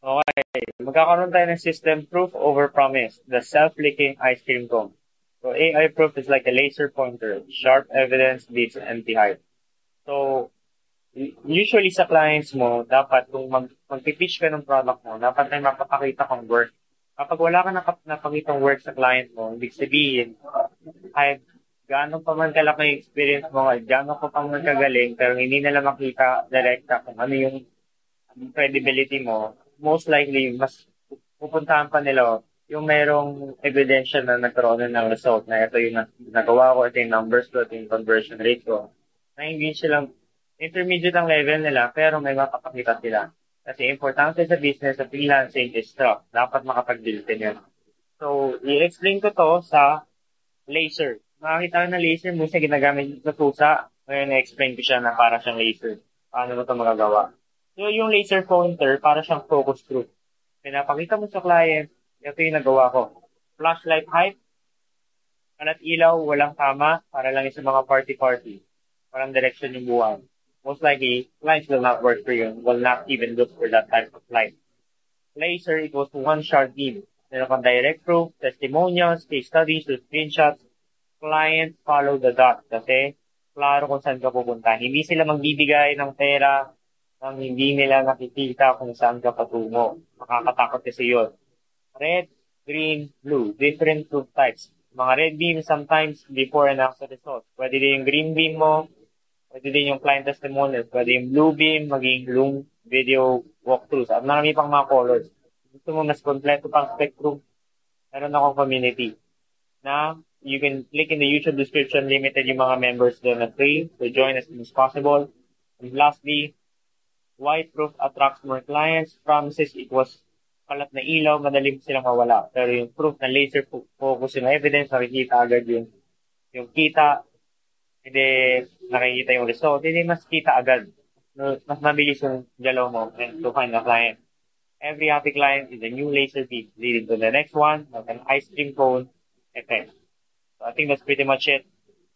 Okay, magkakaroon tayo ng system proof over promise, the self-leaking ice cream cone. So AI proof is like a laser pointer, sharp evidence beats empty hype. So usually sa clients mo, dapat kung mag-pitch ka ng product mo, dapat may mapapakita kang work. Kapag wala ka napakitang work sa client mo, ibig sabihin, kahit gaano pa man kalaki yung experience mo, kahit gaano pa man kagaling, pero hindi nila makita direkta kung ano yung credibility mo, most likely, mas pupuntahan pa nila yung merong ebidensya na nagkaroon na ng result na ito yung nagawa ko, ito yung numbers ko, ito yung conversion rate ko. Na hindi silang intermediate ang level nila, pero may mapapakita sila. Kasi importante sa business, sa freelancing is trust. Dapat makapag-build din yun. So, i-explain ko to sa laser. Makakita ko na laser, minsan ginagamit sa pusa. Ngayon, na-explain ko siya na para siyang laser. Paano mo ito magagawa? So, yung laser pointer, para siyang focus group. Pinapakita mo sa client, ito yung nagawa ko. Flashlight height, kalat ilaw, walang tama, para lang sa mga party-party. Walang direction yung buwan. Most likely, clients will not work for you, will not even look for that type of light. Laser equals to one shot beam. Meron kang direct proof, testimonials, case studies, screenshots. Client follow the dot kasi klaro kung saan ka pupunta. Hindi sila magbibigay ng pera nang hindi nila nakikita kung saan ka patungo. Makakatakot kasi yun. Red, green, blue. Different proof types. Mga red beam sometimes before and after result. Pwede din yung green beam mo. Pwede din yung client testimonials. Pwede yung blue beam, maging long video walkthroughs. At marami pang mga colors. Gusto mo mas kompleto pang spectrum? Meron akong community na you can click in the YouTube description. Limited yung mga members doon na free. So join as soon as possible. And lastly, white proof attracts more clients. Promises equals kalat na ilaw, madaling silang mawala. Pero yung proof na laser focus yung evidence, nakikita agad yung kita, hindi nakikita yung result, hindi mas kita agad. No, mas mabilis yung galaw mo and to find a client. Every happy client is a new laser beam leading to the next one, like an ice cream cone effect. So I think that's pretty much it.